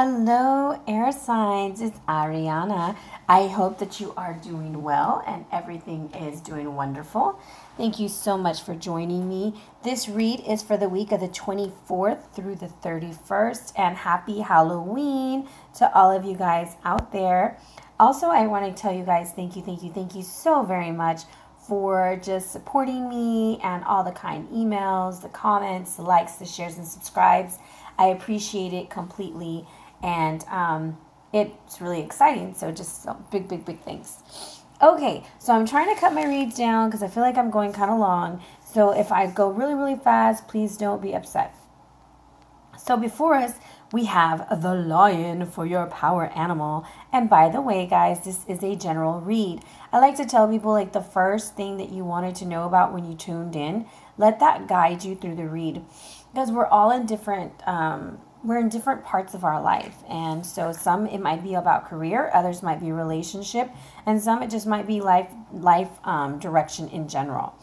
Hello, air signs. It's Arhinna. I hope that you are doing well and everything is doing wonderful. Thank you so much for joining me. This read is for the week of the 24th through the 31st, and happy Halloween to all of you guys out there. Also, I want to tell you guys thank you so very much for just supporting me and all the kind emails, the comments, the likes, the shares, and subscribes. I appreciate it completely, and it's really exciting. So just big thanks. Okay, so I'm trying to cut my reads down because I feel like I'm going kind of long. So if I go really fast, please don't be upset. So before us, we have the lion for your power animal. And by the way, guys, this is a general read. I like to tell people, like, the first thing that you wanted to know about when you tuned in, let that guide you through the read. Because we're all in different, we're in different parts of our life. And so some, it might be about career, others might be relationship, and some it just might be life direction in general.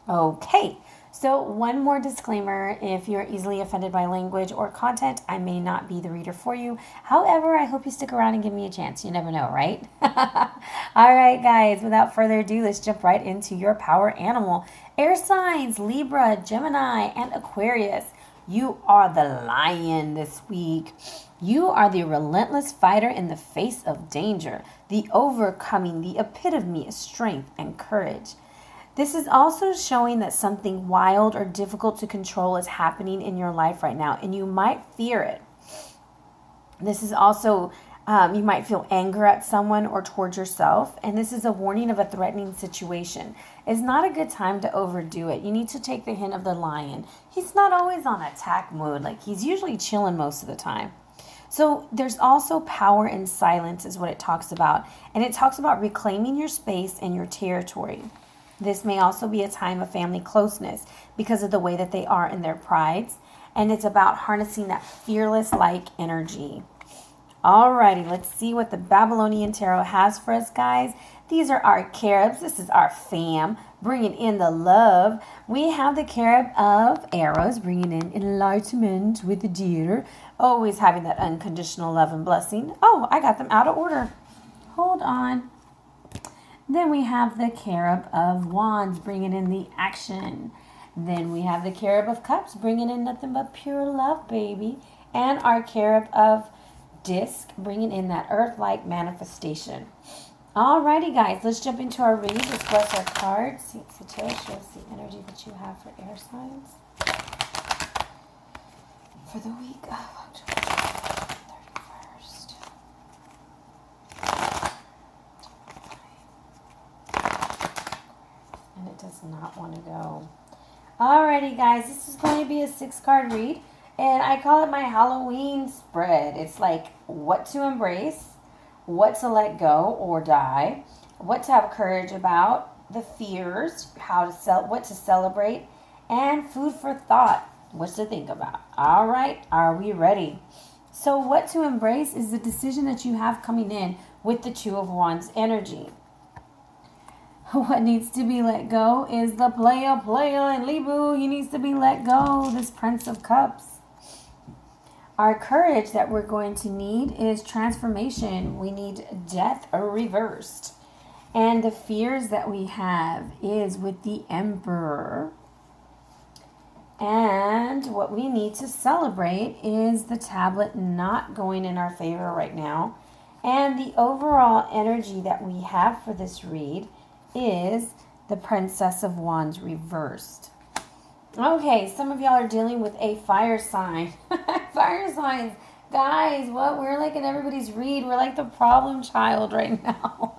Okay. So one more disclaimer: if you're easily offended by language or content, I may not be the reader for you. However, I hope you stick around and give me a chance. You never know, right? All right, guys, without further ado, let's jump right into your power animal. Air signs, Libra, Gemini, and Aquarius. You are the lion this week. You are the relentless fighter in the face of danger, the overcoming, the epitome of strength and courage. This is also showing that something wild or difficult to control is happening in your life right now, and you might fear it. This is also, you might feel anger at someone or towards yourself, and this is a warning of a threatening situation. It's not a good time to overdo it. You need to take the hint of the lion. He's not always on attack mode. Like, he's usually chilling most of the time. So there's also power in silence is what it talks about, and it talks about reclaiming your space and your territory. This may also be a time of family closeness because of the way that they are in their prides. And it's about harnessing that fearless-like energy. Alrighty, let's see what the Babylonian Tarot has for us, guys. These are our caribs. This is our fam, bringing in the love. We have the carib of arrows, bringing in enlightenment with the deer. Always having that unconditional love and blessing. Oh, I got them out of order. Hold on. Then we have the Carib of Wands, bringing in the action. Then we have the Carib of Cups, bringing in nothing but pure love, baby. And our Carib of Disc, bringing in that earth-like manifestation. Alrighty, guys, let's jump into our read. Let's bless our cards. See, Cicero shows the energy that you have for air signs for the week of October 31st. And it does not want to go. Alrighty, guys, this is going to be a 6-card read, and I call it my Halloween spread. It's like what to embrace, what to let go or die, what to have courage about, the fears, what to celebrate, and food for thought, what to think about. All right, are we ready? So what to embrace is the decision that you have coming in with the Two of Wands energy. What needs to be let go is the player, and Libu, he needs to be let go, this Prince of Cups. Our courage that we're going to need is transformation. We need death reversed. And the fears that we have is with the Emperor. And what we need to celebrate is the tablet not going in our favor right now. And the overall energy that we have for this read is the Princess of Wands reversed. Okay, some of y'all are dealing with a fire sign. Fire signs. Guys, what? We're like in everybody's read. We're like the problem child right now.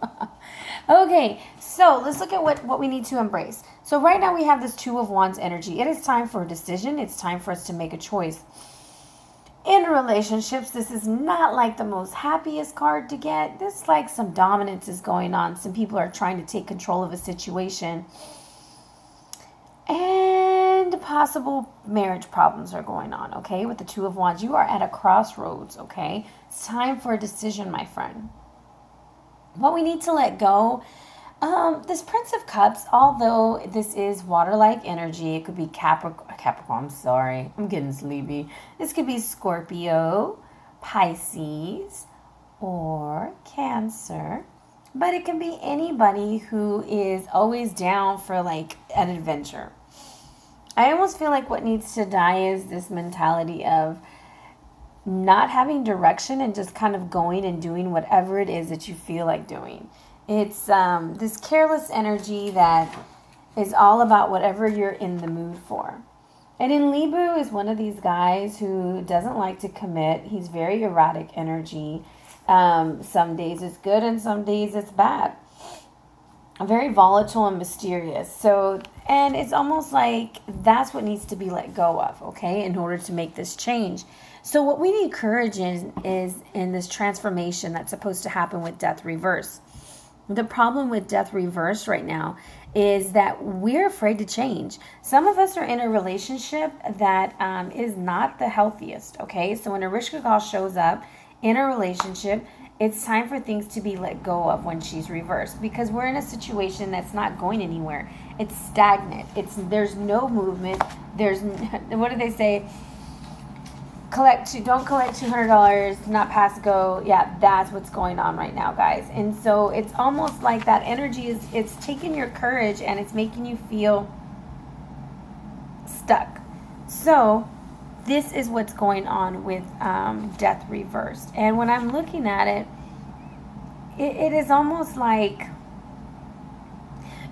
Okay, so let's look at what we need to embrace. So right now we have this Two of Wands energy. It is time for a decision. It's time for us to make a choice. In relationships, this is not like the most happiest card to get. This like some dominance is going on. Some people are trying to take control of a situation. And possible marriage problems are going on, okay? With the Two of Wands, you are at a crossroads, okay? It's time for a decision, my friend. What we need to let go, this Prince of Cups, although this is water-like energy, it could be Capricorn, I'm sorry, I'm getting sleepy. This could be Scorpio, Pisces, or Cancer. But it can be anybody who is always down for like an adventure. I almost feel like what needs to die is this mentality of not having direction and just kind of going and doing whatever it is that you feel like doing. It's this careless energy that is all about whatever you're in the mood for. And in Libra is one of these guys who doesn't like to commit. He's very erratic energy. Some days it's good and some days it's bad. Very volatile and mysterious. So, and it's almost like that's what needs to be let go of, okay, in order to make this change. So what we need courage in is in this transformation that's supposed to happen with death reverse. The problem with death reverse right now is that we're afraid to change. Some of us are in a relationship that is not the healthiest, okay? So when Arishka shows up in a relationship, it's time for things to be let go of when she's reversed, because we're in a situation that's not going anywhere. It's stagnant. There's no movement. There's, what do they say? Don't collect $200, not pass go. Yeah, that's what's going on right now, guys. And so it's almost like that energy it's taking your courage and it's making you feel stuck. So this is what's going on with death reversed. And when I'm looking at it, it is almost like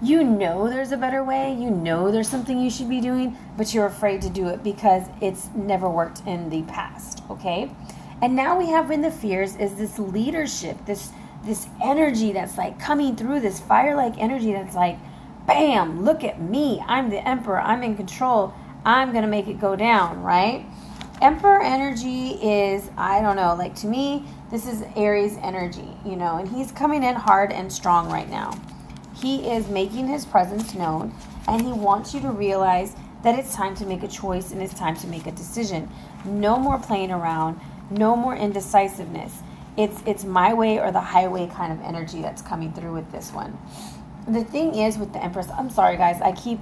there's a better way. There's something you should be doing, but you're afraid to do it because it's never worked in the past, okay? And now we have in the fears is this leadership, this energy that's like coming through, this fire-like energy that's like, bam, look at me. I'm the emperor. I'm in control. I'm going to make it go down, right? Emperor energy is, I don't know, like to me, this is Aries energy, and he's coming in hard and strong right now. He is making his presence known, and he wants you to realize that it's time to make a choice and it's time to make a decision. No more playing around, no more indecisiveness. It's my way or the highway kind of energy that's coming through with this one. The thing is with the Empress, I'm sorry guys, I keep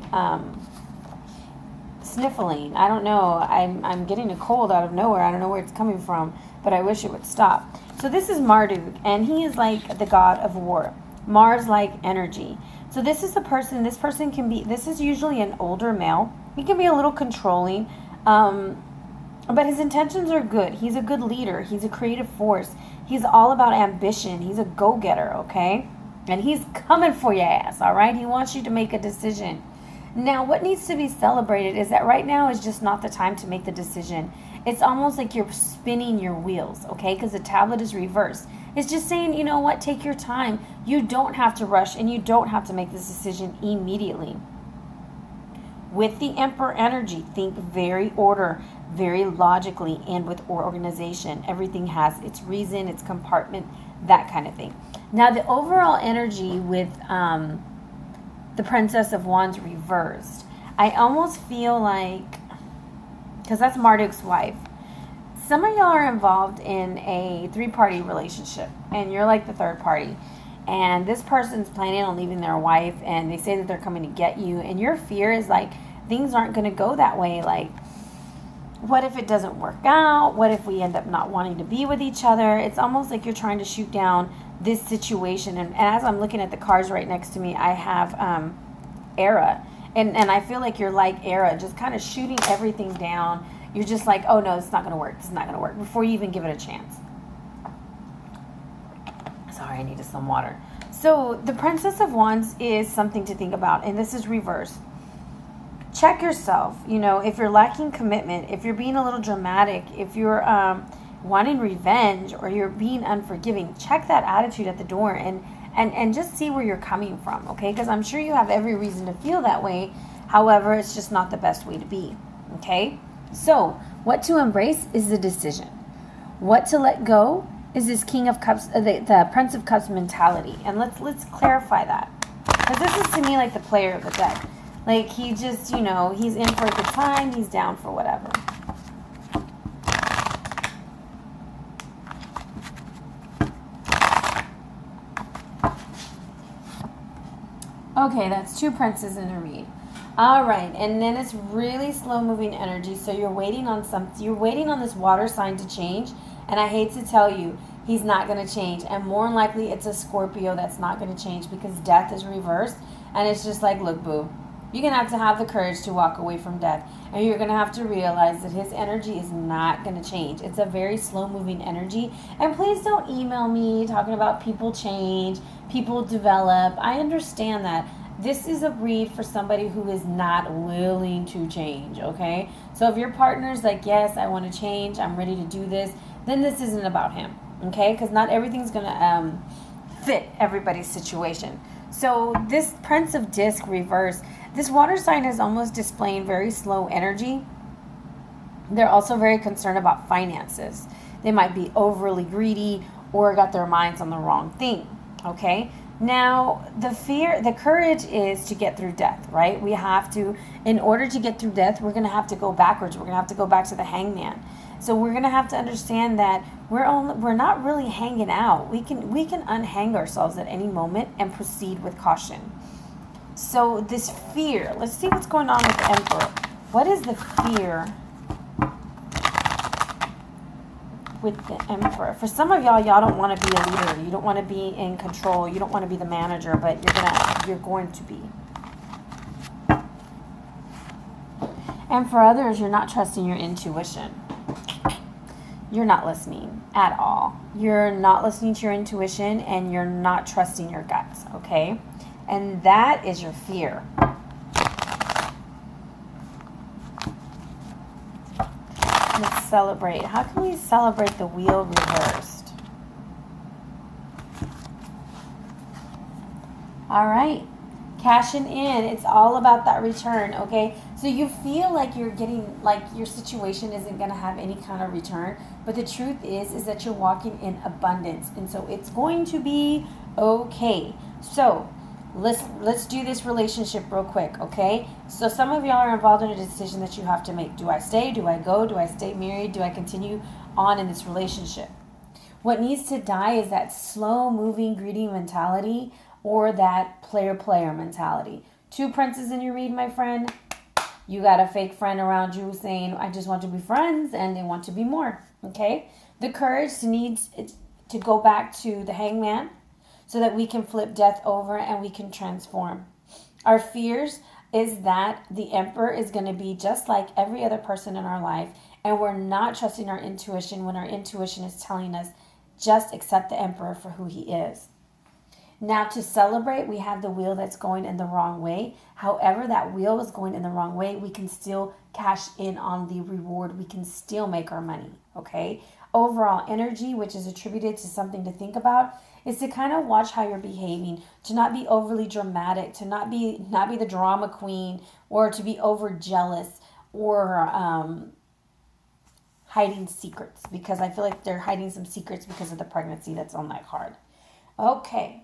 sniffling. I don't know. I'm getting a cold out of nowhere. I don't know where it's coming from, but I wish it would stop. So this is Marduk, and he is like the god of war. Mars-like energy. So this is the person, this is usually an older male. He can be a little controlling, but his intentions are good. He's a good leader. He's a creative force. He's all about ambition. He's a go-getter, okay? And he's coming for your ass, all right? He wants you to make a decision. Now, what needs to be celebrated is that right now is just not the time to make the decision. It's almost like you're spinning your wheels, okay? Because the tablet is reversed. It's just saying, you know what, take your time. You don't have to rush and you don't have to make this decision immediately. With the Emperor energy, think very very logically, and with organization. Everything has its reason, its compartment, that kind of thing. Now, the overall energy with the Princess of Wands reversed, I almost feel like, because that's Marduk's wife, some of y'all are involved in a 3-party relationship, and you're like the third party. And this person's planning on leaving their wife, and they say that they're coming to get you. And your fear is like, things aren't going to go that way. Like, what if it doesn't work out? What if we end up not wanting to be with each other? It's almost like you're trying to shoot down this situation. And as I'm looking at the cards right next to me, I have Era. And I feel like you're like Era, just kind of shooting everything down. You're just like, oh no, it's not going to work. This is not going to work, before you even give it a chance. Sorry, I needed some water. So the Princess of Wands is something to think about, and this is reversed. Check yourself, if you're lacking commitment, if you're being a little dramatic, if you're wanting revenge, or you're being unforgiving, check that attitude at the door and just see where you're coming from, okay? Because I'm sure you have every reason to feel that way. However, it's just not the best way to be, okay? So what to embrace is the decision. What to let go is this King of Cups, the Prince of Cups mentality. And let's clarify that. Because this is to me like the player of the deck. Like he just, he's in for a good time. He's down for whatever. Okay, that's 2 princes in a read. All right, and then it's really slow moving energy. So you're waiting on this water sign to change, And I hate to tell you, he's not going to change. And more than likely, it's a Scorpio that's not going to change because death is reversed. And it's just like, look, boo, you're going to have the courage to walk away from death. And you're going to have to realize that his energy is not going to change. It's a very slow-moving energy. And please don't email me talking about people change, people develop. I understand that. This is a read for somebody who is not willing to change, okay? So if your partner's like, yes, I want to change, I'm ready to do this, then this isn't about him, okay? Because not everything's going to fit everybody's situation. So this Prince of Disc reverse, this water sign is almost displaying very slow energy. They're also very concerned about finances. They might be overly greedy or got their minds on the wrong thing, okay? Now, the courage is to get through death, right? We have to, in order to get through death, we're going to have to go backwards. We're going to have to go back to the hangman. So we're going to have to understand that we're not really hanging out. We can unhang ourselves at any moment and proceed with caution. So this fear, let's see what's going on with the Emperor. What is the fear with the Emperor? For some of y'all don't want to be a leader. You don't want to be in control. You don't want to be the manager, but you're going to be. And for others, you're not trusting your intuition. You're not listening at all. You're not listening to your intuition and you're not trusting your guts, okay? And that is your fear. Let's celebrate. How can we celebrate the wheel reversed? All right. Cashing in. It's all about that return, okay? So you feel like you're getting, like your situation isn't going to have any kind of return. But the truth is that you're walking in abundance. And so it's going to be okay. So let's do this relationship real quick, okay? So some of y'all are involved in a decision that you have to make. Do I stay? Do I go? Do I stay married? Do I continue on in this relationship? What needs to die is that slow-moving, greedy mentality or that player mentality. 2 princes in your read, my friend. You got a fake friend around you saying, I just want to be friends, and they want to be more, okay? The courage needs to go back to the hangman, so that we can flip death over and we can transform. Our fears is that the Emperor is going to be just like every other person in our life, and we're not trusting our intuition when our intuition is telling us just accept the Emperor for who he is. Now to celebrate, we have the wheel that's going in the wrong way. However, that wheel is going in the wrong way, we can still cash in on the reward. We can still make our money, okay? Overall energy, which is attributed to something to think about, is to kind of watch how you're behaving, to not be overly dramatic, to not be the drama queen, or to be over jealous, or hiding secrets, because I feel like they're hiding some secrets because of the pregnancy that's on that card. Okay,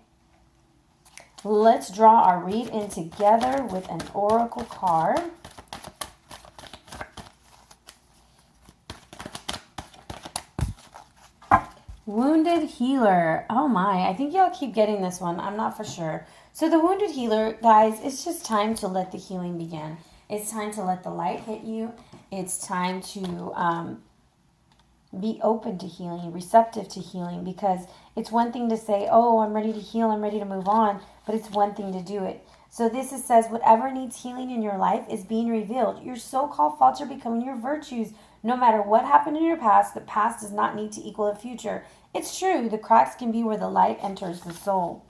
let's draw our read in together with an oracle card. Wounded Healer. Oh my, I think y'all keep getting this one. I'm not for sure. So the Wounded Healer, guys, it's just time to let the healing begin. It's time to let the light hit you. It's time to be open to healing, receptive to healing, because it's one thing to say, oh, I'm ready to heal, I'm ready to move on, but it's one thing to do it. So this says whatever needs healing in your life is being revealed. Your so-called faults are becoming your virtues. No matter what happened in your past, the past does not need to equal the future. It's true, the cracks can be where the light enters the soul.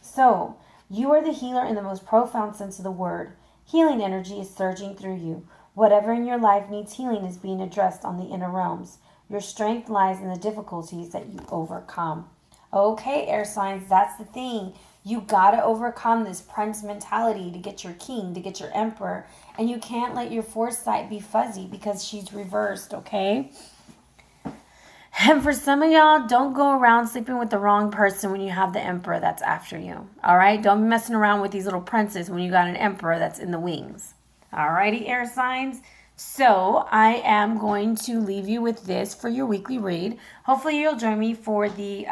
So, you are the healer in the most profound sense of the word. Healing energy is surging through you. Whatever in your life needs healing is being addressed on the inner realms. Your strength lies in the difficulties that you overcome. Okay, air signs, that's the thing. You gotta overcome this prince mentality to get your king, to get your emperor. And you can't let your foresight be fuzzy because she's reversed, okay? And for some of y'all, don't go around sleeping with the wrong person when you have the emperor that's after you. All right? Don't be messing around with these little princes when you got an emperor that's in the wings. All righty, air signs. So I am going to leave you with this for your weekly read. Hopefully you'll join me for the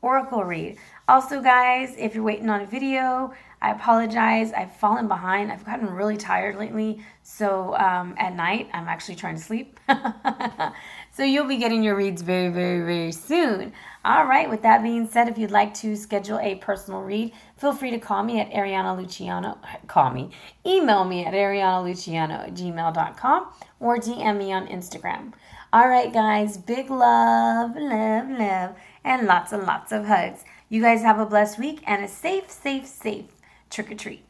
oracle read. Also, guys, if you're waiting on a video, I apologize. I've fallen behind. I've gotten really tired lately. So at night, I'm actually trying to sleep. So you'll be getting your reads very, very, very soon. All right. With that being said, if you'd like to schedule a personal read, feel free to call me at Ariana Luciano. Email me at arianaluciano@gmail.com or DM me on Instagram. All right, guys. Big love, love, love, and lots and lots of hugs. You guys have a blessed week and a safe, safe, safe trick-or-treat.